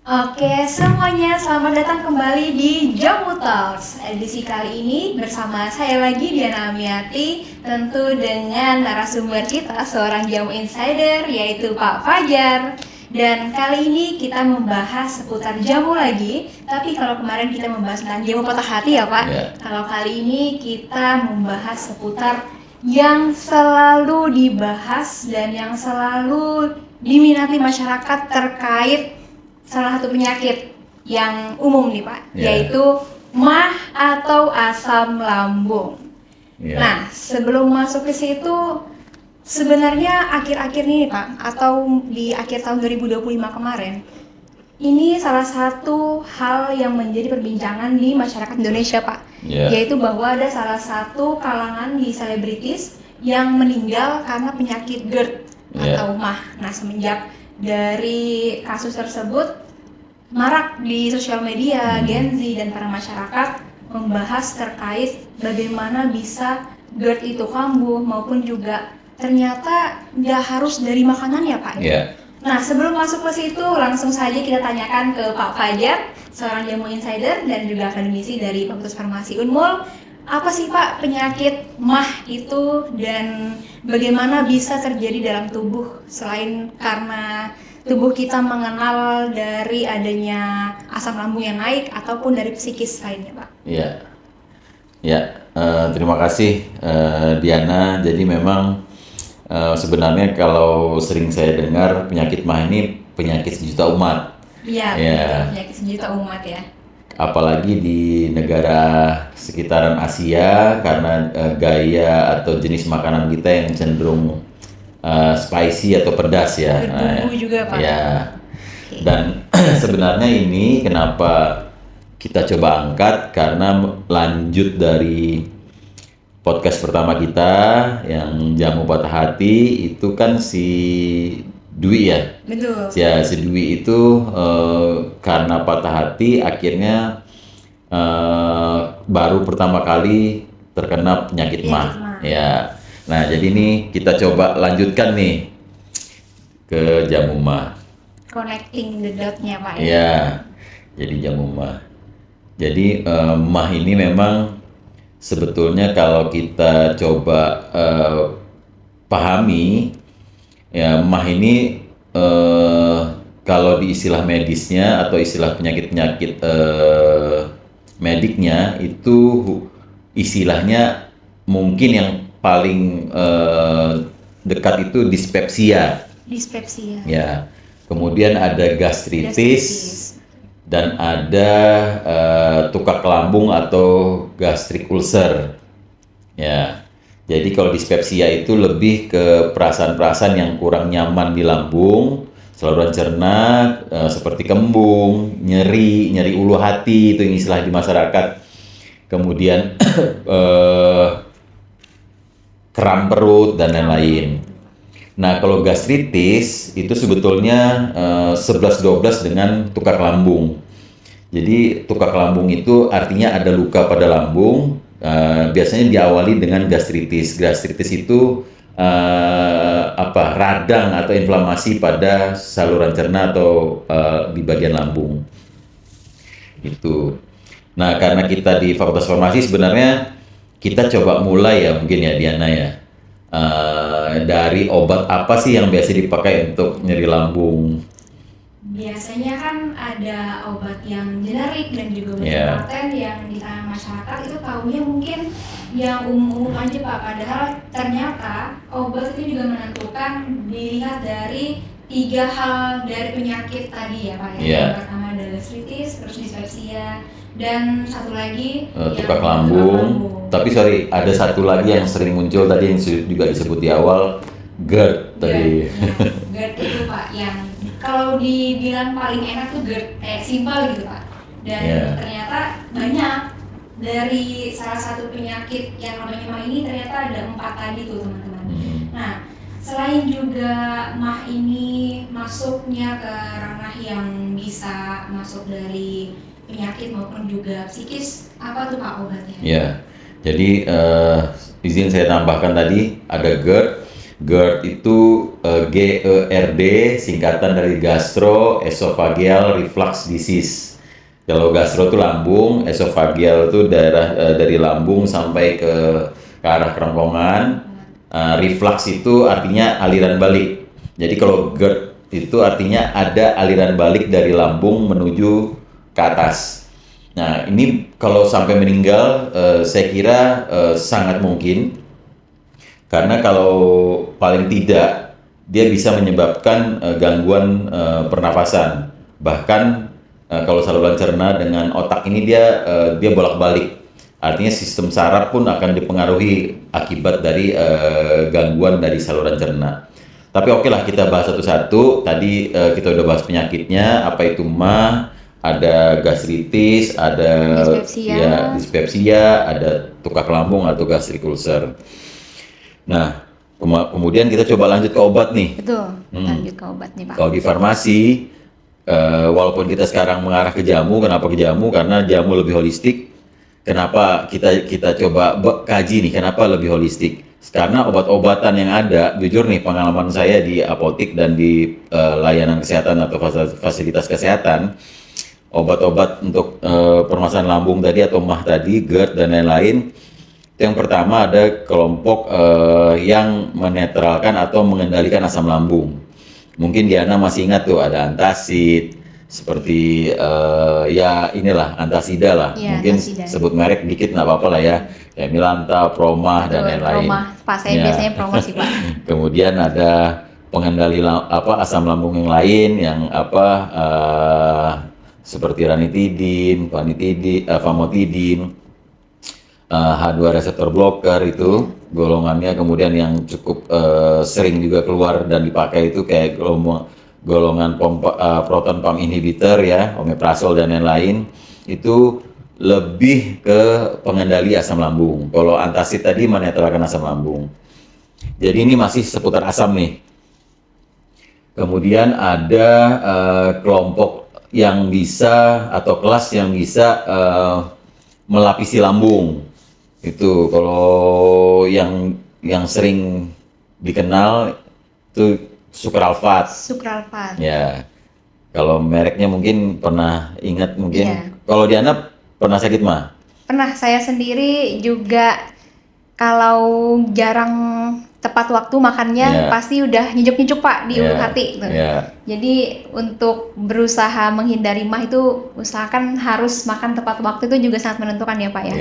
Oke, semuanya selamat datang kembali di Jamu Talks. Edisi kali ini bersama saya lagi Diana Amiati, tentu dengan narasumber kita seorang jamu insider yaitu Pak Fajar. Dan kali ini kita membahas seputar jamu lagi. Tapi kalau kemarin kita membahas tentang jamu patah hati ya Pak. Yeah. Kalau kali ini kita membahas seputar yang selalu dibahas dan yang selalu diminati masyarakat terkait salah satu penyakit yang umum nih Pak, yaitu MAH atau asam lambung. Nah, sebelum masuk ke situ, sebenarnya akhir-akhir ini Pak, atau di akhir tahun 2025 kemarin, ini salah satu hal yang menjadi perbincangan di masyarakat Indonesia Pak, yaitu bahwa ada salah satu kalangan di selebritis yang meninggal karena penyakit GERD atau MAH. Nah, semenjak dari kasus tersebut marak di sosial media, Gen Z dan para masyarakat membahas terkait bagaimana bisa GERD itu kambuh maupun juga ternyata nggak harus dari makanan ya Pak. Nah, sebelum masuk ke situ langsung saja kita tanyakan ke Pak Fajar, seorang jamu insider dan juga akademisi dari Fakultas Farmasi Unmul. Apa sih Pak penyakit MAH itu dan bagaimana bisa terjadi dalam tubuh selain karena tubuh kita mengenal dari adanya asam lambung yang naik ataupun dari psikis lainnya Pak? Terima kasih Diana. Jadi memang sebenarnya kalau sering saya dengar penyakit MAH ini penyakit sejuta umat. Penyakit sejuta umat ya. Apalagi di negara sekitaran Asia karena gaya atau jenis makanan kita yang cenderung spicy atau pedas ya. Berbumbu juga Pak. Dan sebenarnya ini kenapa kita coba angkat karena lanjut dari podcast pertama kita yang jamu patah hati itu kan si Dwi ya. Betul. Si Dwi itu karena patah hati akhirnya baru pertama kali terkena penyakit MAH. Nah, jadi ini kita coba lanjutkan nih ke jamu MAH. Connecting the dot-nya Pak Jadi jamu MAH. Jadi MAH ini memang sebetulnya kalau kita coba pahami ya, MAH ini kalau di istilah medisnya atau istilah penyakit-penyakit mediknya itu istilahnya mungkin yang paling dekat itu dispepsia. Ya. Kemudian ada gastritis. Dan ada tukak lambung atau gastric ulcer. Ya. Jadi kalau dispepsia itu lebih ke perasaan-perasaan yang kurang nyaman di lambung, saluran cerna seperti kembung, nyeri ulu hati itu yang istilah di masyarakat. Kemudian kram perut dan lain-lain. Nah, kalau gastritis itu sebetulnya 11-12 dengan tukak lambung. Jadi tukak lambung itu artinya ada luka pada lambung. Biasanya diawali dengan gastritis. Gastritis itu radang atau inflamasi pada saluran cerna atau di bagian lambung. Itu. Nah, karena kita di Fakultas Farmasi sebenarnya kita coba mulai ya mungkin ya Diana ya. Dari obat apa sih yang biasa dipakai untuk nyeri lambung? Biasanya kan ada obat yang generik dan juga paten yang di tangan masyarakat itu tahunya mungkin yang umum-umum aja Pak. Padahal ternyata obat itu juga menentukan dilihat dari 3 hal dari penyakit tadi ya Pak. Yang pertama ada gastritis, terus dispepsia, dan satu lagi tukak lambung. Tapi sorry, ada satu lagi yang sering muncul tadi yang juga disebut di awal, GERD tadi. GERD itu Pak yang kalau dibilang paling enak tuh GERD, simpel gitu Pak. Dan ternyata banyak dari salah satu penyakit yang namanya MAH ini ternyata ada 4 tadi tuh teman-teman. Nah, selain juga MAH ini masuknya ke ranah yang bisa masuk dari penyakit maupun juga psikis, apa tuh Pak obatnya? Jadi izin saya tambahkan tadi ada GERD. GERD itu GERD, singkatan dari gastroesophageal reflux disease. Kalau gastro itu lambung, esophageal itu daerah dari lambung sampai ke arah kerongkongan. Reflux itu artinya aliran balik. Jadi kalau GERD itu artinya ada aliran balik dari lambung menuju ke atas. Nah, ini kalau sampai meninggal, saya kira sangat mungkin. Karena kalau paling tidak dia bisa menyebabkan gangguan pernafasan. Bahkan kalau saluran cerna dengan otak ini dia bolak-balik. Artinya sistem saraf pun akan dipengaruhi akibat dari gangguan dari saluran cerna. Tapi oke lah, kita bahas satu-satu. Tadi kita udah bahas penyakitnya, apa itu MAH, ada gastritis, ada dispepsia, ada tukak lambung atau gastric ulcer. Nah, kemudian kita coba lanjut ke obat nih. Betul, lanjut ke obat nih Pak. Kalau di farmasi, walaupun kita sekarang mengarah ke jamu, kenapa ke jamu? Karena jamu lebih holistik. Kenapa kita coba kaji nih, kenapa lebih holistik? Karena obat-obatan yang ada, jujur nih pengalaman saya di apotik dan di layanan kesehatan atau fasilitas kesehatan, obat-obat untuk permasalahan lambung tadi atau MAH tadi, GERD dan lain-lain, yang pertama ada kelompok yang menetralkan atau mengendalikan asam lambung. Mungkin Diana masih ingat tuh ada antacid, seperti ya inilah antasida lah. Ya, mungkin antasida. Sebut merek dikit nggak apa-apa lah ya. Kayak Milanta, Promah dan lain-lain. Promah, Pak saya biasanya Promah sih Pak. Kemudian ada pengendali asam lambung yang lain yang seperti ranitidin, famotidin. H2 reseptor blocker itu golongannya, kemudian yang cukup sering juga keluar dan dipakai itu kayak golongan proton pump inhibitor ya, omeprazol dan lain-lain, itu lebih ke pengendali asam lambung. Kalau antacid tadi menetralkan asam lambung. Jadi ini masih seputar asam nih. Kemudian ada kelompok yang bisa atau kelas yang bisa melapisi lambung. Itu kalau yang sering dikenal itu sukralfat. Sukralfat. Ya. Kalau mereknya mungkin pernah ingat mungkin. Iya. Kalau Diana pernah sakit mah? Pernah, saya sendiri juga kalau jarang tepat waktu makannya pasti udah nyejuk-nyejuk Pak di ulu hati gitu. Jadi untuk berusaha menghindari MAH itu usahakan harus makan tepat waktu, itu juga sangat menentukan ya Pak ya.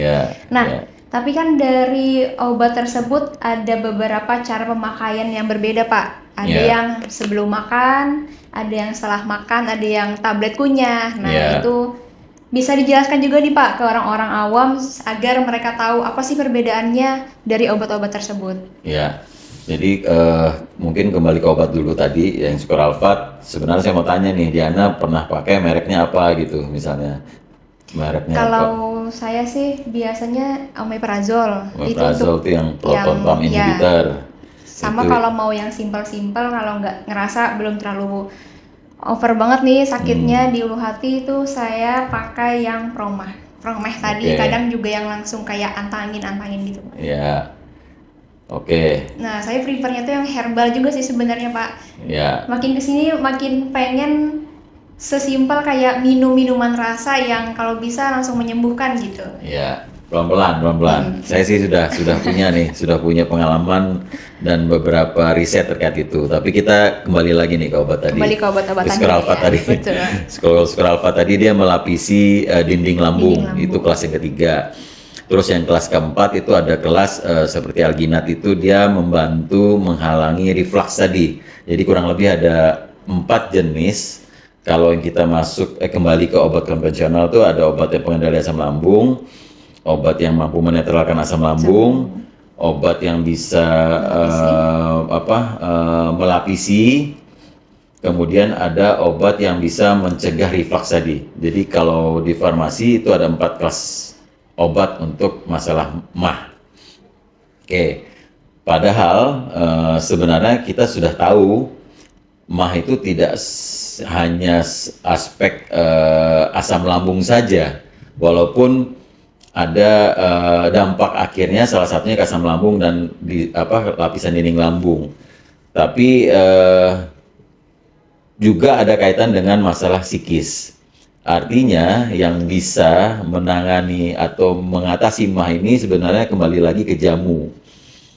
Tapi kan dari obat tersebut ada beberapa cara pemakaian yang berbeda Pak. Ada yang sebelum makan, ada yang setelah makan, ada yang tablet kunyah. Nah itu bisa dijelaskan juga nih Pak ke orang-orang awam agar mereka tahu apa sih perbedaannya dari obat-obat tersebut. Ya, jadi mungkin kembali ke obat dulu tadi yang sukralfat. Sebenarnya saya mau tanya nih, Diana pernah pakai mereknya apa gitu misalnya? Mereknya kalau apa? Saya sih biasanya omeprazol. Omeprazol itu yang proton pump inhibitor. Sama itu. Kalau mau yang simpel-simpel, kalau nggak ngerasa belum terlalu over banget nih sakitnya di ulu hati, itu saya pakai yang Promah tadi. Kadang juga yang langsung kayak antangin gitu. Ya. Nah saya prefernya tuh yang herbal juga sih sebenarnya Pak. Makin kesini makin pengen sesimpel kayak minuman rasa yang kalau bisa langsung menyembuhkan gitu. Ya, pelan-pelan. Saya sih sudah punya pengalaman dan beberapa riset terkait itu. Tapi kita kembali lagi nih ke obat tadi. Kembali ke obat-obatan sukralfat tadi. Betul. Sukralfat tadi dia melapisi dinding lambung. Itu kelas yang ketiga. Terus yang kelas keempat itu ada kelas seperti alginat, itu dia membantu menghalangi reflux tadi. Jadi kurang lebih ada 4 jenis. Kalau yang kita kembali ke obat konvensional tuh ada obat yang pengendali asam lambung, obat yang mampu menetralkan asam lambung, obat yang bisa melapisi, kemudian ada obat yang bisa mencegah reflux tadi. Jadi kalau di farmasi itu ada 4 kelas obat untuk masalah MAH. Padahal sebenarnya kita sudah tahu MAH itu tidak hanya aspek asam lambung saja, walaupun ada dampak akhirnya salah satunya ke asam lambung dan lapisan dinding lambung. Tapi juga ada kaitan dengan masalah psikis. Artinya yang bisa menangani atau mengatasi MAH ini sebenarnya kembali lagi ke jamu.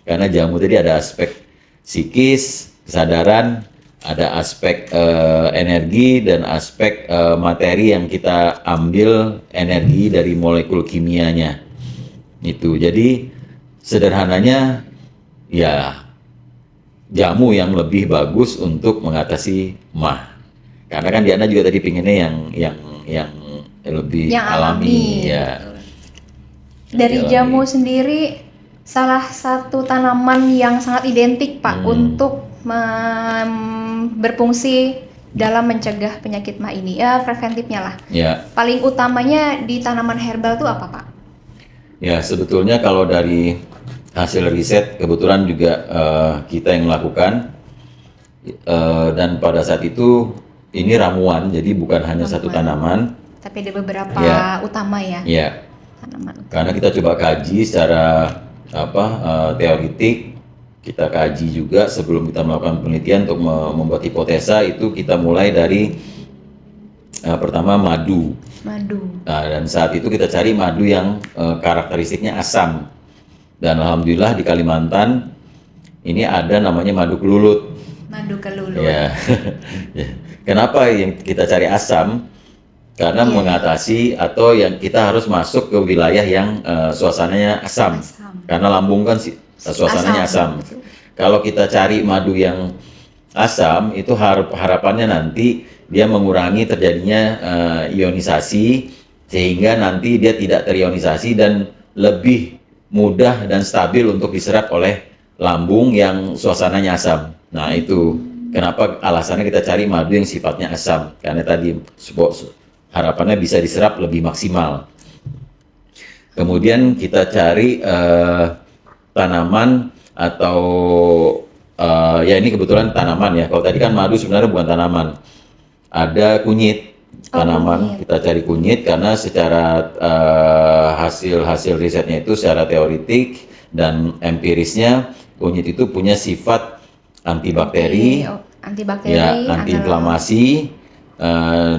Karena jamu tadi ada aspek psikis, kesadaran, ada aspek energi dan aspek materi yang kita ambil energi dari molekul kimianya. Itu. Jadi sederhananya ya jamu yang lebih bagus untuk mengatasi MAH. Karena kan Diana juga tadi pinginnya yang lebih Yang alami ya. Dari Lebih jamu alami. sendiri, salah satu tanaman yang sangat identik Pak untuk berfungsi dalam mencegah penyakit MAH ini, ya preventifnya lah. Ya. Paling utamanya di tanaman herbal itu apa Pak? Ya, sebetulnya kalau dari hasil riset kebetulan juga kita yang melakukan dan pada saat itu ini ramuan, jadi bukan hanya satu tanaman. Tapi ada beberapa Ya. utama ya, Ya, tanaman. karena kita coba kaji secara teoritik, kita kaji juga sebelum kita melakukan penelitian untuk membuat hipotesa itu kita mulai dari pertama madu. Madu. Nah, dan saat itu kita cari madu yang karakteristiknya asam. Dan alhamdulillah di Kalimantan ini ada namanya madu kelulut. Madu kelulut. Ya. Kenapa yang kita cari asam? Karena Iya. mengatasi atau yang kita harus masuk ke wilayah yang suasananya asam. Asam. Karena lambung kan suasananya asam. Kalau kita cari madu yang asam, itu harapannya nanti dia mengurangi terjadinya ionisasi, sehingga nanti dia tidak terionisasi dan lebih mudah dan stabil untuk diserap oleh lambung yang suasananya asam. Nah itu kenapa alasannya kita cari madu yang sifatnya asam, karena tadi harapannya bisa diserap lebih maksimal. Kemudian kita cari tanaman atau ya ini kebetulan tanaman ya. Kalau tadi kan madu sebenarnya bukan tanaman. Ada kunyit tanaman. Kunyit. Kita cari kunyit karena secara hasil risetnya itu secara teoritik dan empirisnya kunyit itu punya sifat antibakteri, Antibakteri, ya, antiinflamasi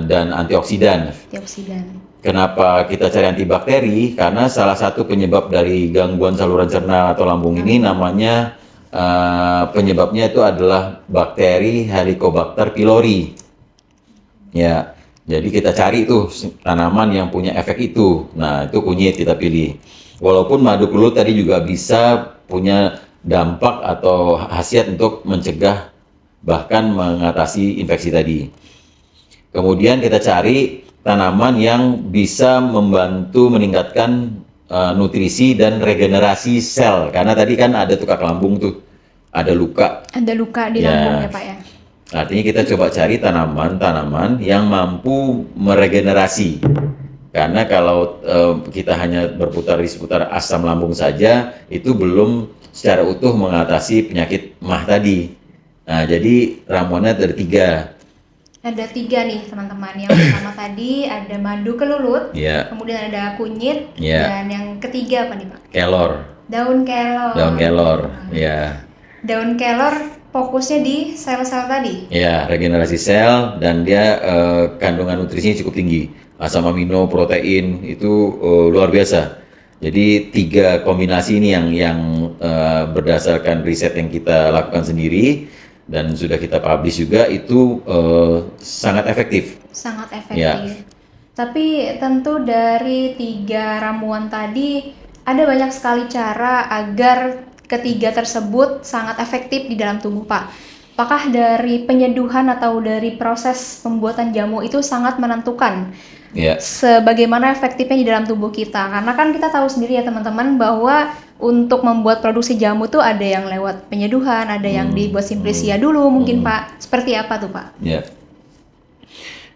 dan antioksidan. antioksidan. Kenapa kita cari antibakteri? Karena salah satu penyebab dari gangguan saluran cerna atau lambung ini namanya penyebabnya itu adalah bakteri Helicobacter pylori. Ya, jadi kita cari tuh tanaman yang punya efek itu. Nah, itu kunyit kita pilih. Walaupun madu kelulut tadi juga bisa punya dampak atau khasiat untuk mencegah bahkan mengatasi infeksi tadi. Kemudian kita cari tanaman yang bisa membantu meningkatkan nutrisi dan regenerasi sel. Karena tadi kan ada tukak lambung tuh, ada luka. Ada luka di Ya. lambung ya Pak ya. Artinya kita coba cari tanaman-tanaman yang mampu meregenerasi. Karena kalau kita hanya berputar di seputar asam lambung saja, itu belum secara utuh mengatasi penyakit MAH tadi. Nah, jadi ramuannya ada 3. Ada 3 nih teman-teman. Yang pertama tadi ada madu kelulut, Ya, kemudian ada kunyit, Ya. dan yang ketiga apa nih Pak? kelor, Daun kelor. daun kelor. Ya. Daun kelor fokusnya di sel-sel tadi. Ya, regenerasi sel dan dia kandungan nutrisinya cukup tinggi. Asam amino, protein itu luar biasa. Jadi 3 kombinasi ini yang berdasarkan riset yang kita lakukan sendiri dan sudah kita publish juga itu sangat efektif. Sangat efektif. Ya. Tapi tentu dari 3 ramuan tadi ada banyak sekali cara agar ketiga tersebut sangat efektif di dalam tubuh Pak. Apakah dari penyeduhan atau dari proses pembuatan jamu itu sangat menentukan Ya. sebagaimana efektifnya di dalam tubuh kita? Karena kan kita tahu sendiri ya teman-teman bahwa untuk membuat produksi jamu tuh ada yang lewat penyeduhan, ada yang dibuat simplisia dulu mungkin Pak. Seperti apa tuh Pak? Ya.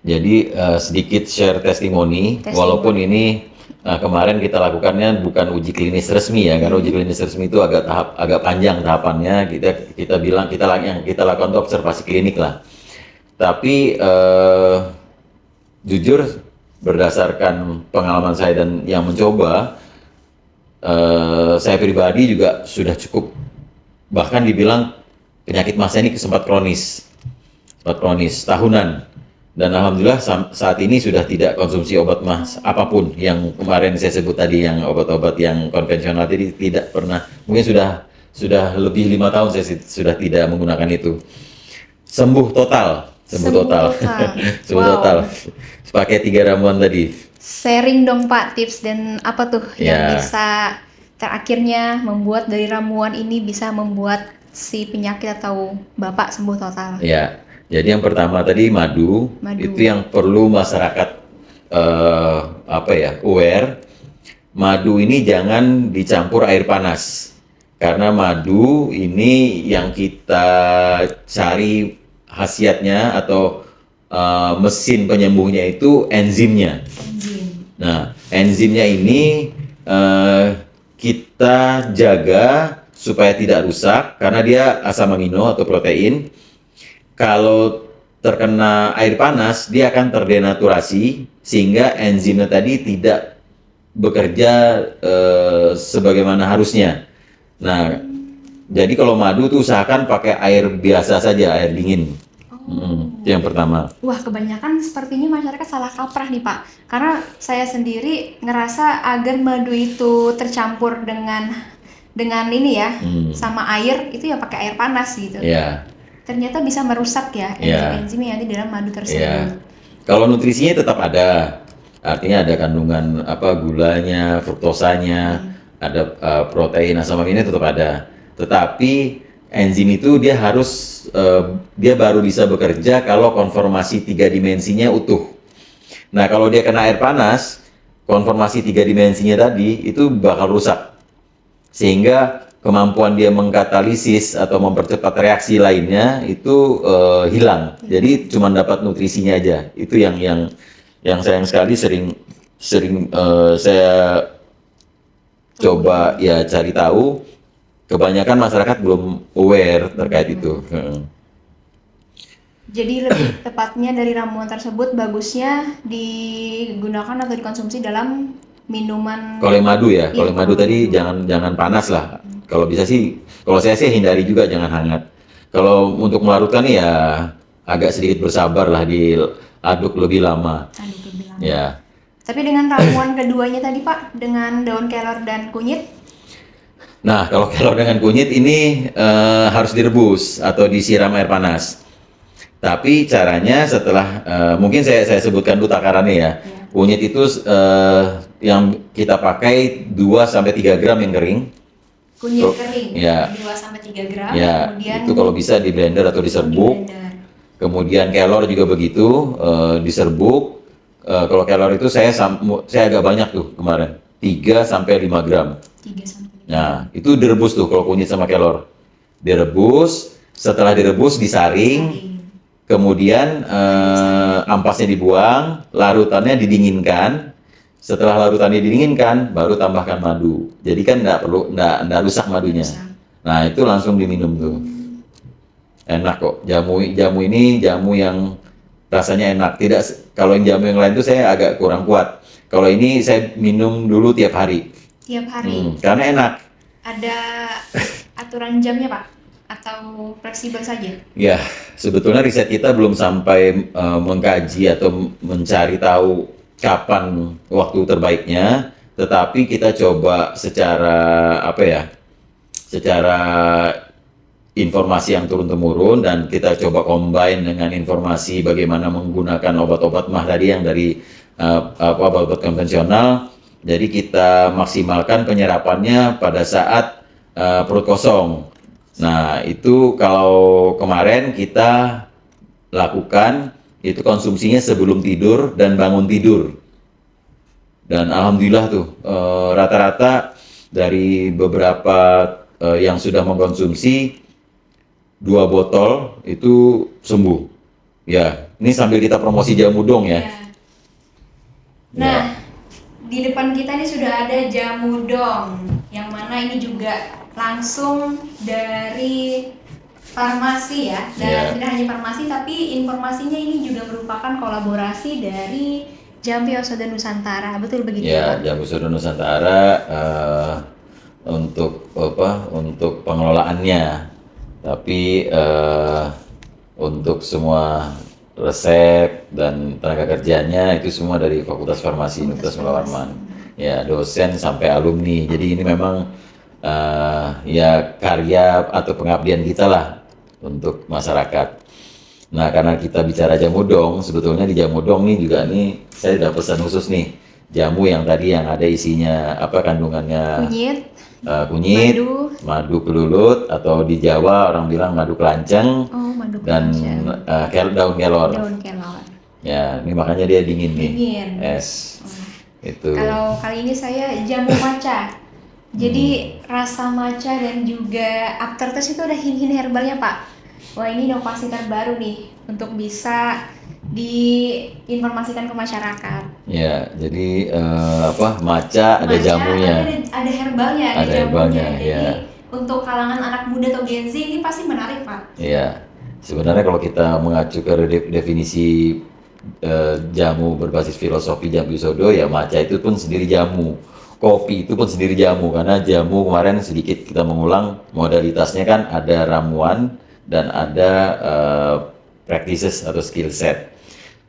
Jadi sedikit share testimoni, walaupun ini kemarin kita lakukannya bukan uji klinis resmi ya, karena uji klinis resmi itu agak panjang tahapannya. Kita bilang yang kita lakukan itu observasi klinik lah. Tapi jujur berdasarkan pengalaman saya dan yang mencoba, saya pribadi juga sudah cukup, bahkan dibilang penyakit masnya ini sempat kronis tahunan. Dan alhamdulillah saat ini sudah tidak konsumsi obat mah apapun yang kemarin saya sebut tadi, yang obat-obat yang konvensional tadi tidak pernah. Mungkin sudah lebih 5 tahun saya sudah tidak menggunakan itu. Sembuh total. Sembuh Wow. total. Pakai 3 ramuan tadi. Sharing dong Pak tips dan apa tuh yang Ya. bisa terakhirnya membuat dari ramuan ini bisa membuat si penyakit atau Bapak sembuh total. Ya. Jadi yang pertama tadi madu. Itu yang perlu masyarakat aware. Madu ini jangan dicampur air panas. Karena madu ini yang kita cari khasiatnya atau mesin penyembuhnya itu enzimnya. Nah, enzimnya ini kita jaga supaya tidak rusak karena dia asam amino atau protein. Kalau terkena air panas, dia akan terdenaturasi sehingga enzimnya tadi tidak bekerja sebagaimana harusnya. Nah, jadi kalau madu tuh usahakan pakai air biasa saja, air dingin. Itu yang pertama. Wah, kebanyakan sepertinya masyarakat salah kaprah nih Pak. Karena saya sendiri ngerasa agar madu itu tercampur dengan ini ya, sama air itu ya pakai air panas gitu. Ya. Ternyata bisa merusak ya enzim-enzim yang ada di dalam madu tersebut. Ya. Kalau nutrisinya tetap ada. Artinya ada kandungan gulanya, fruktosanya, ada protein, asam amino tetap ada. Tetapi enzim itu dia harus dia baru bisa bekerja kalau konformasi 3 dimensinya utuh. Nah, kalau dia kena air panas, konformasi 3 dimensinya tadi itu bakal rusak. Sehingga kemampuan dia mengkatalisis atau mempercepat reaksi lainnya itu hilang. Jadi cuma dapat nutrisinya aja. Itu yang sayang sekali sering saya coba ya cari tahu. Kebanyakan masyarakat belum aware terkait itu. Jadi lebih tepatnya dari ramuan tersebut bagusnya digunakan atau dikonsumsi dalam minuman. Kalau madu ya, kalau madu tadi jangan panas lah. Kalau bisa sih, kalau saya sih hindari juga jangan hangat. Kalau untuk melarutkan ya agak sedikit bersabar lah, diaduk lebih lama. Ya. Tapi dengan ramuan keduanya tadi Pak, dengan daun kelor dan kunyit. Nah, kalau kelor dengan kunyit ini harus direbus atau disiram air panas. Tapi caranya setelah mungkin saya sebutkan dulu takarannya ya. Kunyit itu yang kita pakai 2-3 gram yang kering. Kunyit kering, ya. 2-3 gram. Ya, kemudian itu kalau bisa di blender atau diserbuk. Kemudian kelor juga begitu, diserbuk. Kalau kelor itu saya agak banyak tuh kemarin, 3-5 gram. 3-5. Nah, itu direbus tuh kalau kunyit sama kelor. Direbus, setelah direbus disaring. Kemudian ampasnya dibuang, larutannya didinginkan. Setelah larutannya didinginkan, baru tambahkan madu. Jadi kan nggak rusak madunya. Nah, itu langsung diminum tuh. Enak kok. Jamu ini jamu yang rasanya enak. Tidak, kalau yang jamu yang lain tuh saya agak kurang kuat. Kalau ini saya minum dulu tiap hari. Tiap hari. Karena enak. Ada aturan jamnya Pak? Atau fleksibel saja? Ya, sebetulnya riset kita belum sampai mengkaji atau mencari tahu kapan waktu terbaiknya, tetapi kita coba secara secara informasi yang turun-temurun dan kita coba combine dengan informasi bagaimana menggunakan obat-obat mah tadi yang dari obat-obat konvensional. Jadi kita maksimalkan penyerapannya pada saat perut kosong. Nah, itu kalau kemarin kita lakukan itu konsumsinya sebelum tidur dan bangun tidur. Dan alhamdulillah tuh rata-rata dari beberapa yang sudah mengkonsumsi 2 botol itu sembuh. Ya, ini sambil kita promosi jamu dong ya. Nah, di depan kita ini sudah ada jamu dong, yang mana ini juga langsung dari farmasi ya, dan tidak hanya farmasi tapi informasinya ini juga merupakan kolaborasi dari Jampi Ausada Nusantara, betul begitu ya? Pak? Jampi Ausada Nusantara untuk pengelolaannya, Tapi untuk semua resep dan tenaga kerjanya itu semua dari Fakultas Farmasi Universitas Mula Warman. Ya, dosen sampai alumni. Jadi ini memang ya karya atau pengabdian kita lah untuk masyarakat. Nah, karena kita bicara jamu dong, sebetulnya di jamu dong nih juga nih saya udah pesan khusus nih. Jamu yang tadi yang ada isinya apa kandungannya Kunyit, kunyit, madu. madu kelulut atau di Jawa orang bilang madu kelanceng Oh, madu dan kelanceng. daun kelor. Daun kelor. Ya, ini makanya dia dingin nih. Dingin. Es. Oh. Itu. Kalau kali ini saya jamu matcha. Jadi rasa matcha dan juga aftertaste itu ada hint-hint herbalnya, Pak. Wah, ini inovasi terbaru nih untuk bisa diinformasikan ke masyarakat. Ya, jadi apa matcha ada Matcha jamunya. ada herbalnya, Ada jamunya. herbalnya, Jadi ya. untuk kalangan anak muda atau Gen Z ini pasti menarik, Pak. Iya, sebenarnya kalau kita mengacu ke definisi jamu berbasis filosofi Jambu Sodo, ya matcha itu pun sendiri jamu, kopi itu pun sendiri jamu, karena jamu kemarin sedikit kita mengulang modalitasnya kan ada ramuan dan ada practices atau skill set.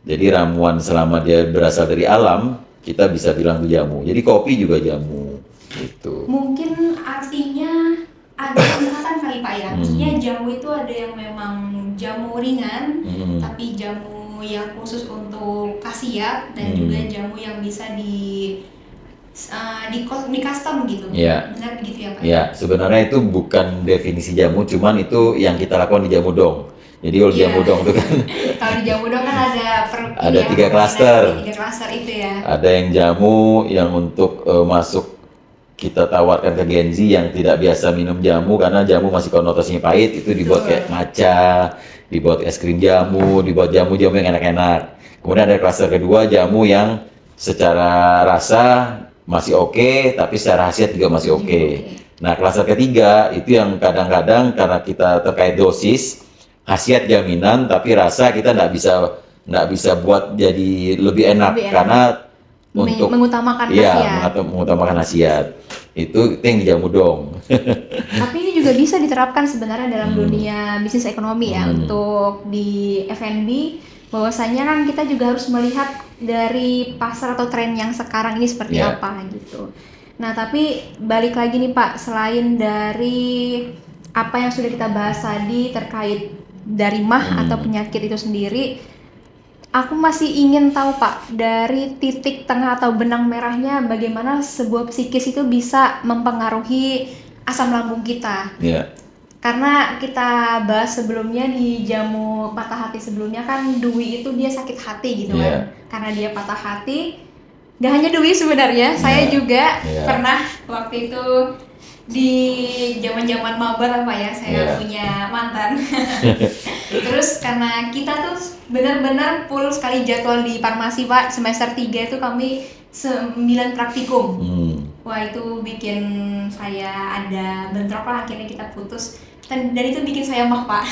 Jadi ramuan selama dia berasal dari alam, kita bisa bilang itu jamu. Jadi kopi juga jamu, gitu. Mungkin artinya ada tingkatan kali Pak ya. Maksudnya jamu itu ada yang memang jamu ringan, tapi jamu yang khusus untuk khasiat dan juga jamu yang bisa di custom gitu. Iya. Benar begitu ya Pak? Ya, sebenarnya itu bukan definisi jamu, cuman itu yang kita lakukan di jamu dong. Jadi kalau Iya. jamu dong itu kan Kalau di jamu dong kan ada Ada 3 klaster. 3 klaster itu ya. ada yang jamu yang untuk masuk kita tawarkan ke Gen Z yang tidak biasa minum jamu karena jamu masih konotasinya pahit, itu dibuat kayak matcha, dibuat es krim jamu, dibuat jamu-jamu yang enak-enak. Kemudian ada klaster kedua, jamu yang secara rasa masih oke, tapi secara khasiat juga masih oke. Nah, klaster ketiga itu yang kadang-kadang karena kita terkait dosis, khasiat jaminan, tapi rasa kita nggak bisa buat jadi lebih enak, Lebih enak. karena untuk mengutamakan iya khasiat. mengutamakan khasiat. Itu yang di jamu dong. Tapi ini juga bisa diterapkan sebenarnya dalam dunia bisnis ekonomi ya, untuk di F&B. Bahwasanya kan kita juga harus melihat dari pasar atau tren yang sekarang ini seperti Iya. apa gitu. Nah, tapi balik lagi nih Pak, selain dari apa yang sudah kita bahas tadi terkait dari mah atau penyakit itu sendiri, aku masih ingin tahu Pak, dari titik tengah atau benang merahnya bagaimana sebuah psikis itu bisa mempengaruhi asam lambung kita. Iya. Karena kita bahas sebelumnya di jamu patah hati sebelumnya kan Dwi itu dia sakit hati gitu kan. Karena dia patah hati, gak hanya Dwi sebenarnya, saya juga pernah waktu itu di zaman-zaman maba lah Pak ya, saya punya mantan. Terus karena kita tuh benar-benar full sekali jadwal di farmasi Pak, semester 3 itu kami 9 praktikum. Wah, itu bikin saya ada bentrok lah, akhirnya kita putus. Dan itu bikin saya mah Pak.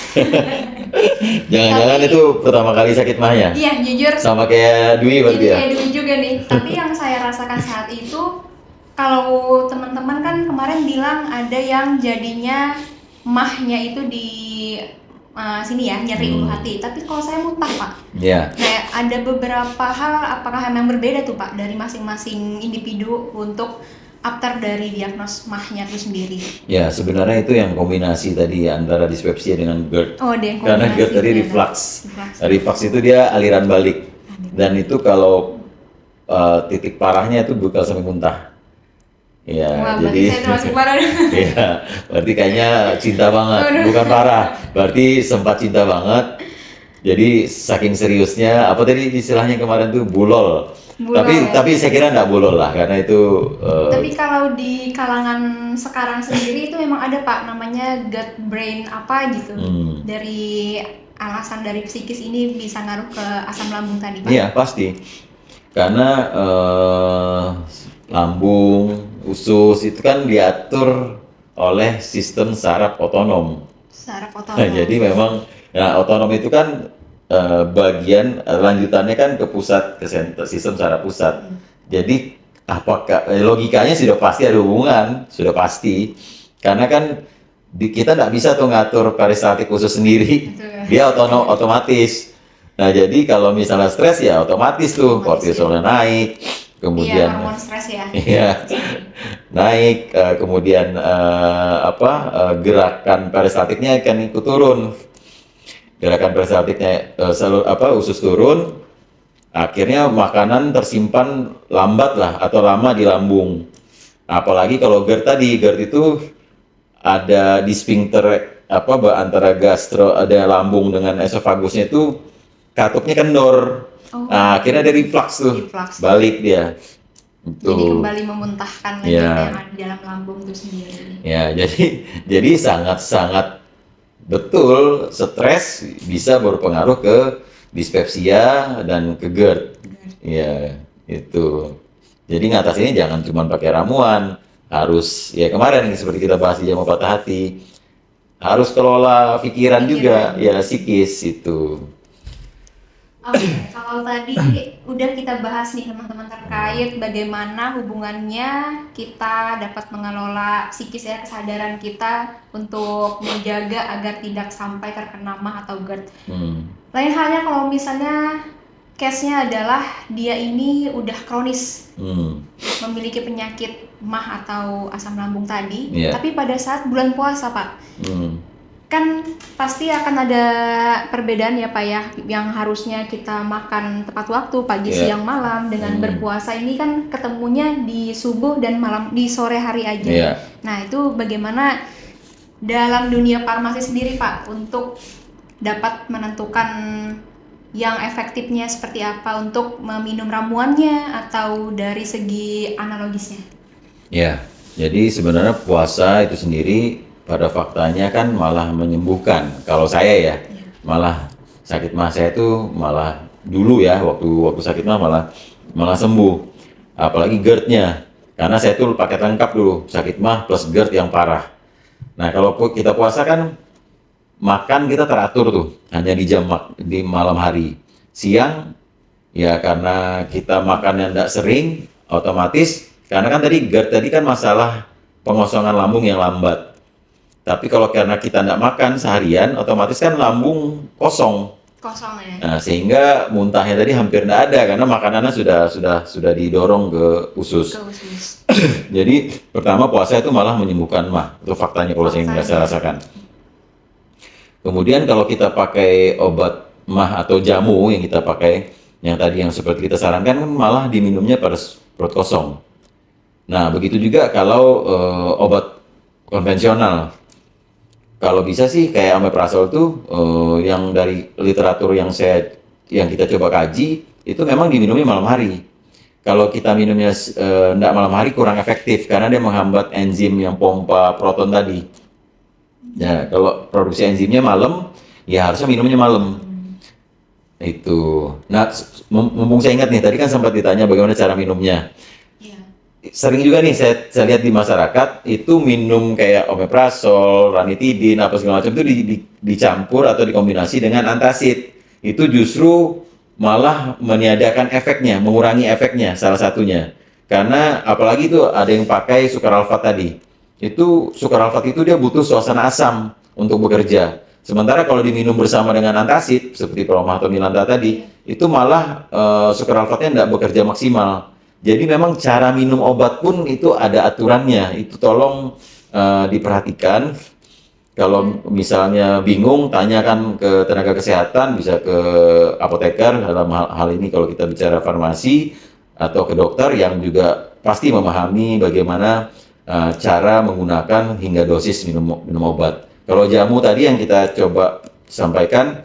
Jangan-jangan itu pertama kali sakit mah ya? Iya, jujur. Sama kayak Dwi berarti ya? Kayak Dwi juga nih. Tapi yang saya rasakan saat itu, kalau teman-teman kan kemarin bilang ada yang jadinya mahnya itu di sini ya, nyeri ulu hati. Tapi kalau saya muntah Pak. Iya. Kayak ada beberapa hal, apakah memang berbeda tuh Pak dari masing-masing individu untuk after dari diagnos mahnya itu sendiri? Ya, sebenarnya itu yang kombinasi tadi antara dispepsia dengan GERD. Oh, dia Karena kombinasi GERD tadi ya, reflux. reflux. Reflux itu dia aliran balik. Dan itu kalau titik parahnya itu bakal sampai muntah. Ya, Wah, jadi berarti saya termasuk parah. ya, berarti kayaknya cinta banget, bukan parah. Berarti sempat cinta banget. Jadi saking seriusnya, apa tadi istilahnya kemarin tuh bulol. Bulol, Tapi saya kira nggak bulol lah, karena itu Tapi kalau di kalangan sekarang sendiri itu memang ada Pak, namanya gut brain apa gitu. Dari alasan dari psikis ini bisa ngaruh ke asam lambung tadi Pak. Iya pasti, karena lambung, usus itu kan diatur oleh sistem saraf otonom. Saraf otonom. Jadi memang, nah otonom itu kan bagian lanjutannya kan ke pusat, ke sistem saraf pusat. Jadi apakah logikanya sudah pasti ada hubungan, sudah pasti, karena kan kita nggak bisa tuh ngatur peristaltik usus sendiri, Betul. dia otomatis. Nah jadi kalau misalnya stres ya otomatis tuh kortisolnya naik, Iya, kemudian hormon stres ya. iya naik, kemudian gerakan peristaltiknya akan ikut turun, gerakan peristaltiknya usus turun, akhirnya makanan tersimpan lambat lah atau lama di lambung. Apalagi kalau GERD tadi, GERD itu ada di sphincter antara gastro, ada lambung dengan esofagusnya itu katupnya kendor. Oh, Nah, akhirnya ada reflux tuh, reflux. balik dia. Jadi Tuh. kembali memuntahkan lagi Ya. apa yang ada di dalam lambung itu sendiri. Ya, jadi sangat-sangat betul stres bisa berpengaruh ke dispepsia dan ke GERD. Ya, itu. Jadi ngatasinnya jangan cuma pakai ramuan, harus ya kemarin seperti kita bahas di jamu patah hati, harus kelola pikiran juga, ya psikis itu. Oke, kalau tadi udah kita bahas nih teman-teman terkait bagaimana hubungannya kita dapat mengelola psikis ya, kesadaran kita untuk menjaga agar tidak sampai terkena MAH atau GERD. Lain halnya kalau misalnya case-nya adalah dia ini udah kronis, memiliki penyakit MAH atau asam lambung tadi, tapi pada saat bulan puasa Pak, kan pasti akan ada perbedaan ya Pak ya, yang harusnya kita makan tepat waktu pagi, siang, malam, dengan berpuasa ini kan ketemunya di subuh dan malam, di sore hari aja. Nah itu bagaimana dalam dunia farmasi sendiri Pak untuk dapat menentukan yang efektifnya seperti apa untuk meminum ramuannya atau dari segi analogisnya? Ya, jadi sebenarnya puasa itu sendiri pada faktanya kan malah menyembuhkan. Kalau saya ya, malah sakit MAH saya itu malah dulu ya waktu sakit MAH malah sembuh. Apalagi GERD-nya, karena saya tuh paket lengkap dulu, sakit MAH plus GERD yang parah. Nah kalau kita puasa kan makan kita teratur tuh, hanya di malam hari. Siang ya karena kita makan yang tidak sering, otomatis karena kan tadi GERD tadi kan masalah pengosongan lambung yang lambat. Tapi kalau karena kita tidak makan seharian, otomatis kan lambung kosong. Kosong ya. Nah, sehingga muntahnya tadi hampir tidak ada karena makanannya sudah didorong ke usus. Jadi pertama puasa itu malah menyembuhkan MAH. Itu faktanya kalau saya rasakan. Kemudian kalau kita pakai obat MAH atau jamu yang kita pakai, yang tadi yang seperti kita sarankan kan malah diminumnya pada perut kosong. Nah, begitu juga kalau obat konvensional. Kalau bisa sih kayak omeprazol itu yang dari literatur yang kita coba kaji itu memang diminumnya malam hari. Kalau kita minumnya enggak malam hari kurang efektif karena dia menghambat enzim yang pompa proton tadi. Ya, kalau produksi enzimnya malam, ya harusnya minumnya malam. Itu. Nah, mumpung saya ingat nih, tadi kan sempat ditanya bagaimana cara minumnya. Sering juga nih saya lihat di masyarakat itu minum kayak omeprazol, ranitidin, apa segala macam itu dicampur atau dikombinasi dengan antacid. Itu justru malah meniadakan efeknya, mengurangi efeknya salah satunya. Karena apalagi itu ada yang pakai sukaralfat tadi. Itu sukaralfat itu dia butuh suasana asam untuk bekerja. Sementara kalau diminum bersama dengan antacid seperti Promah atau Milanta tadi, itu malah sukaralfatnya tidak bekerja maksimal. Jadi memang cara minum obat pun itu ada aturannya. Itu tolong diperhatikan. Kalau misalnya bingung, tanyakan ke tenaga kesehatan, bisa ke apoteker dalam hal ini kalau kita bicara farmasi, atau ke dokter yang juga pasti memahami bagaimana cara menggunakan hingga dosis minum obat. Kalau jamu tadi yang kita coba sampaikan,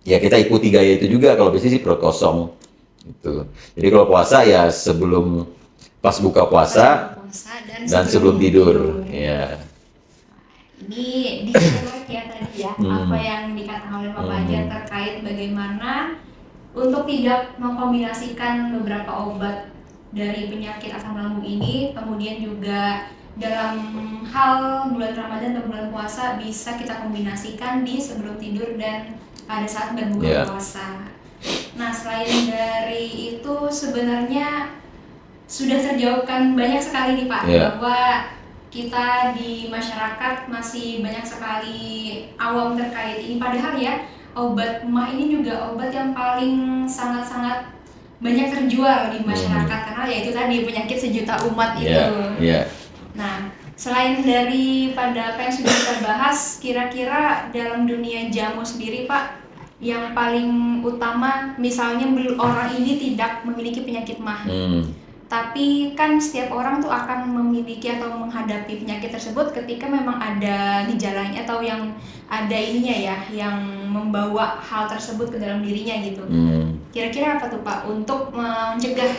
ya kita ikuti gaya itu juga. Kalau biasanya sih perut kosong. Gitu. Jadi kalau puasa ya sebelum pas buka puasa dan sebelum tidur. Ya. Ini dicek ya tadi ya, apa yang dikatakan oleh Pak Fajar terkait bagaimana untuk tidak mengkombinasikan beberapa obat dari penyakit asam lambung ini, kemudian juga dalam hal bulan Ramadan atau bulan puasa bisa kita kombinasikan di sebelum tidur dan pada saat berbuka puasa. Nah, selain dari itu sebenarnya sudah terjawabkan banyak sekali nih Pak, bahwa kita di masyarakat masih banyak sekali awam terkait ini, padahal ya obat emah ini juga obat yang paling sangat-sangat banyak terjual di masyarakat karena ya itu tadi penyakit sejuta umat itu. Nah, selain daripada apa yang sudah kita bahas, kira-kira dalam dunia jamu sendiri Pak, yang paling utama misalnya orang ini tidak memiliki penyakit mah, tapi kan setiap orang tuh akan memiliki atau menghadapi penyakit tersebut ketika memang ada gejalanya atau yang ada ininya ya, yang membawa hal tersebut ke dalam dirinya gitu. Kira-kira apa tuh Pak untuk mencegah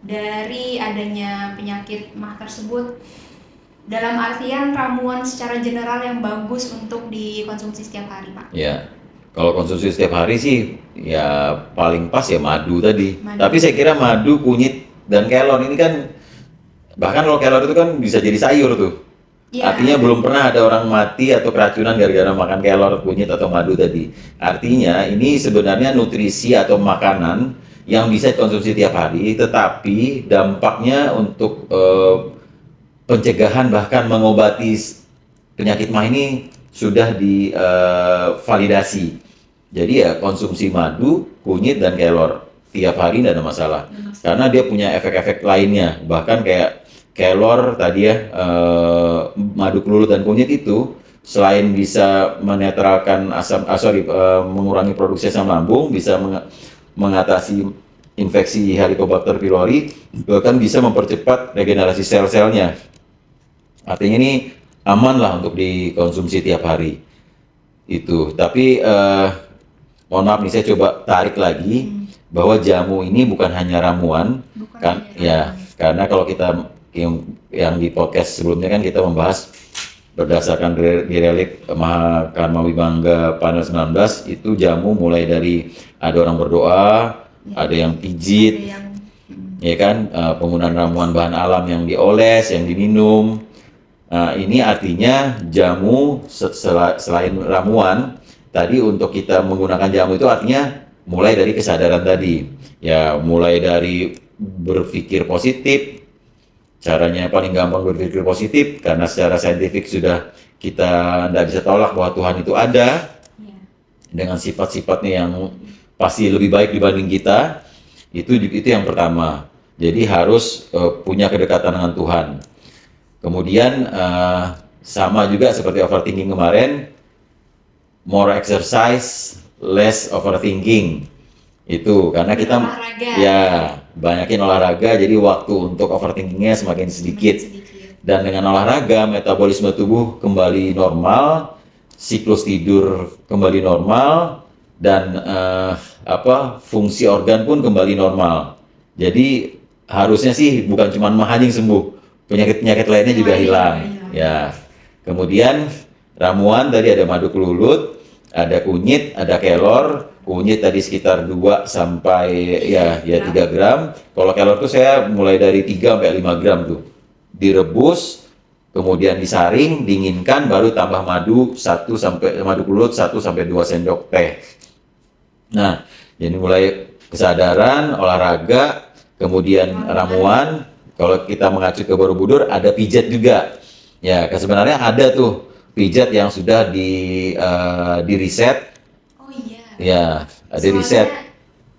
dari adanya penyakit mah tersebut? Dalam artian ramuan secara general yang bagus untuk dikonsumsi setiap hari Pak. Ya, kalau konsumsi setiap hari sih ya paling pas ya madu tadi. Tapi saya kira madu, kunyit, dan kelor ini kan, bahkan kalau kelor itu kan bisa jadi sayur tuh. Artinya belum pernah ada orang mati atau keracunan gara-gara makan kelor, kunyit, atau madu tadi. Artinya ini sebenarnya nutrisi atau makanan yang bisa dikonsumsi tiap hari, tetapi dampaknya untuk pencegahan bahkan mengobati penyakit mah ini sudah divalidasi. Jadi ya konsumsi madu, kunyit, dan kelor tiap hari tidak ada masalah. Karena dia punya efek-efek lainnya. Bahkan kayak kelor tadi ya, madu kelulut dan kunyit itu selain bisa menetralkan mengurangi produksi asam lambung, bisa mengatasi infeksi Helicobacter pylori, bahkan bisa mempercepat regenerasi sel-selnya. Artinya ini aman lah untuk dikonsumsi tiap hari. Itu. Tapi mohon maaf nih, saya coba tarik lagi bahwa jamu ini bukan hanya ramuan, karena kalau kita yang di podcast sebelumnya kan kita membahas berdasarkan direlik Mahakarma Wibangga panel 19, itu jamu mulai dari ada orang berdoa, ada yang pijit, ya kan, penggunaan ramuan bahan alam yang dioles, yang diminum. Nah, ini artinya jamu selain ramuan tadi, untuk kita menggunakan jamu itu artinya mulai dari kesadaran tadi, ya mulai dari berpikir positif. Caranya paling gampang berpikir positif, karena secara saintifik sudah kita tidak bisa tolak bahwa Tuhan itu ada dengan sifat-sifatnya yang pasti lebih baik dibanding kita. Itu yang pertama. Jadi harus punya kedekatan dengan Tuhan. Kemudian sama juga seperti overthinking kemarin, more exercise, less overthinking. Itu karena kita banyakin olahraga, jadi waktu untuk overthinkingnya semakin sedikit. Dan dengan olahraga, metabolisme tubuh kembali normal, siklus tidur kembali normal, dan fungsi organ pun kembali normal. Jadi harusnya sih bukan cuma mah yang sembuh, penyakit-penyakit lainnya juga hilang. Ya. Kemudian ramuan tadi ada madu kelulut, ada kunyit, ada kelor. Kunyit tadi sekitar 2 sampai 3 gram. Kalau kelor tuh saya mulai dari 3 sampai 5 gram tuh. Direbus, kemudian disaring, dinginkan, baru tambah madu kelulut 1 sampai 2 sendok teh. Nah, jadi mulai kesadaran, olahraga, kemudian ramuan. Kalau kita mengacu ke Borobudur, ada pijat juga. Ya, sebenarnya ada tuh pijat yang sudah di riset. Ya, ada riset.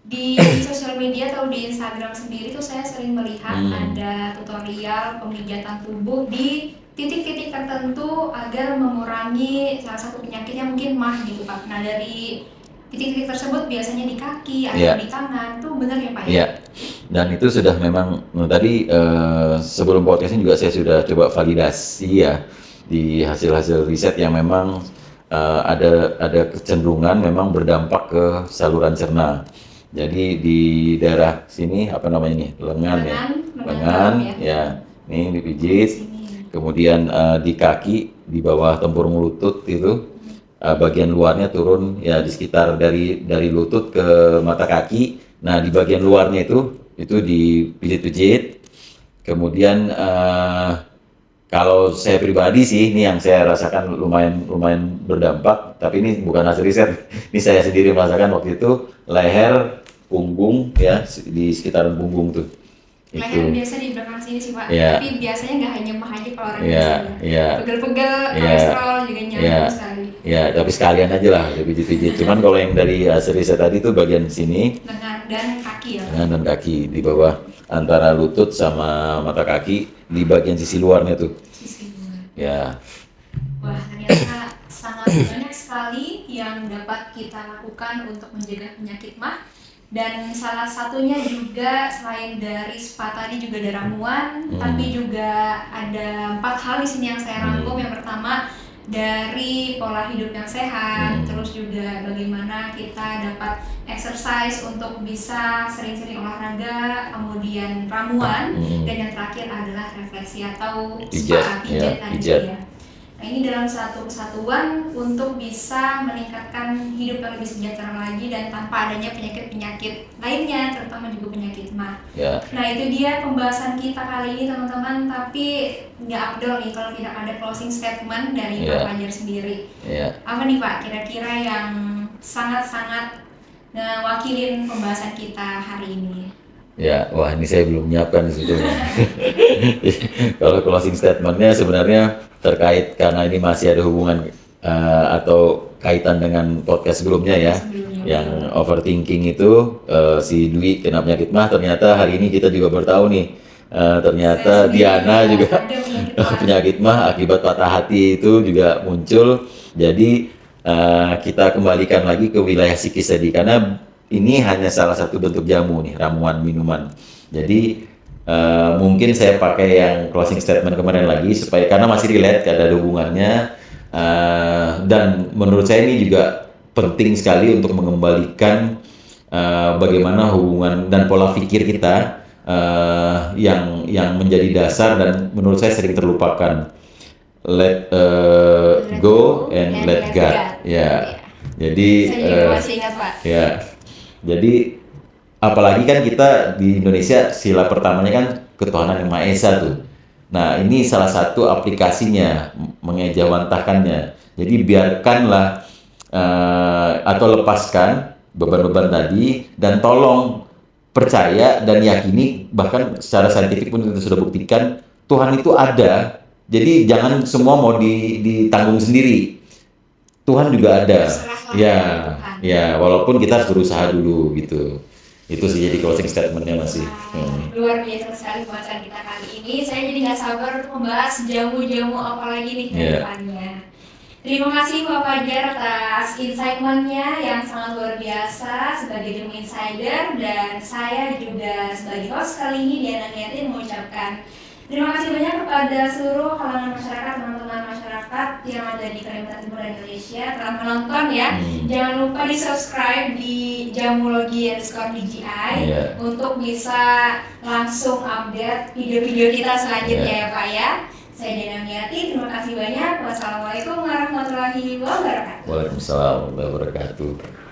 Di sosial media atau di Instagram sendiri tuh saya sering melihat ada tutorial pemijatan tubuh di titik-titik tertentu agar mengurangi salah satu penyakit yang mungkin mah gitu Pak. Nah, dari titik-titik tersebut biasanya di kaki atau di tangan, tuh benar ya Pak ya? Iya. Dan itu sudah memang tadi sebelum podcast ini juga saya sudah coba validasi ya di hasil-hasil riset yang memang ada kecenderungan memang berdampak ke saluran cerna. Jadi di daerah sini lengan ya, ini dipijit. Kemudian di kaki di bawah tempurung lutut itu bagian luarnya turun ya, di sekitar dari lutut ke mata kaki. Nah, di bagian luarnya itu dipijit-pijit. Kemudian kalau saya pribadi sih, ini yang saya rasakan lumayan berdampak, tapi ini bukan hasil riset. Ini saya sendiri merasakan waktu itu leher, punggung ya, di sekitaran punggung tuh. Leher Itu. biasa di belakang sini sih Pak, Ya. tapi biasanya nggak hanya mah aja kalau orang Ya, biasa ya. pegel-pegel, Ya. kolesterol juga Ya, nyambung sekali. ya, tapi sekalian aja lah dipijit-pijit. Cuman kalau yang dari hasil riset tadi itu bagian sini, Lengan dan kaki ya Pak. tangan dan kaki di bawah antara lutut sama mata kaki di bagian sisi luarnya tuh. Sisi luar. Ya, Wah, ternyata sangat banyak sekali yang dapat kita lakukan untuk mencegah penyakit mah. Dan salah satunya juga selain dari spa tadi juga ada ramuan, tapi juga ada 4 hal di sini yang saya rangkum. Yang pertama dari pola hidup yang sehat, terus juga bagaimana kita dapat exercise untuk bisa sering-sering olahraga, kemudian ramuan, dan yang terakhir adalah refleksi atau spa, pijat tadi ya. Nah, ini dalam satu kesatuan untuk bisa meningkatkan hidup yang lebih sejahtera lagi dan tanpa adanya penyakit-penyakit lainnya, terutama juga penyakit mah. ya, Nah, itu dia pembahasan kita kali ini teman-teman, tapi nggak abdol nih kalau tidak ada closing statement dari Pak Fajar sendiri. ya. Apa nih Pak kira-kira yang sangat-sangat ngewakilin pembahasan kita hari ini? Ya, wah ini saya belum nyiapkan sebetulnya. Kalau closing statementnya sebenarnya terkait karena ini masih ada hubungan atau kaitan dengan podcast sebelumnya ya, yang overthinking itu si Dwi kena penyakit mah. Ternyata hari ini kita juga baru tahu nih, ternyata Diana juga penyakit mah akibat patah hati itu juga muncul. Jadi kita kembalikan lagi ke wilayah psikis tadi karena ini hanya salah satu bentuk jamu nih, ramuan minuman. Jadi mungkin saya pakai yang closing statement kemarin lagi supaya karena masih relate, ada hubungannya, dan menurut saya ini juga penting sekali untuk mengembalikan bagaimana hubungan dan pola pikir kita yang menjadi dasar dan menurut saya sering terlupakan. Let go and let God. Ya. Jadi saya juga masih ingat Pak. ya. Jadi apalagi kan kita di Indonesia sila pertamanya kan ketuhanan yang Maha Esa tuh. Nah, ini salah satu aplikasinya mengejawantahkannya. Jadi biarkanlah atau lepaskan beban-beban tadi dan tolong percaya dan yakini, bahkan secara saintifik pun kita sudah buktikan Tuhan itu ada. Jadi jangan semua mau ditanggung sendiri. Tuhan juga ada. Ya, walaupun kita harus berusaha dulu gitu. Itu sih jadi closing statementnya masih. Luar biasa sekali pembahasan kita kali ini. Saya jadi nggak sabar untuk membahas jamu-jamu apa lagi nih ke depannya. Terima kasih Pak Fajar atas insight-nya yang sangat luar biasa sebagai Jamu Insider, dan saya juga sebagai host kali ini Diana Niatin mengucapkan terima kasih banyak kepada seluruh kalangan masyarakat, teman-teman masyarakat yang ada di Kalimantan Timur dan Indonesia telah menonton ya. Jangan lupa di subscribe di Jamulogi_DJI untuk bisa langsung update video-video kita selanjutnya ya Pak ya. Saya Diana Niati, terima kasih banyak. Wassalamualaikum warahmatullahi wabarakatuh. Waalaikumsalam warahmatullahi wabarakatuh.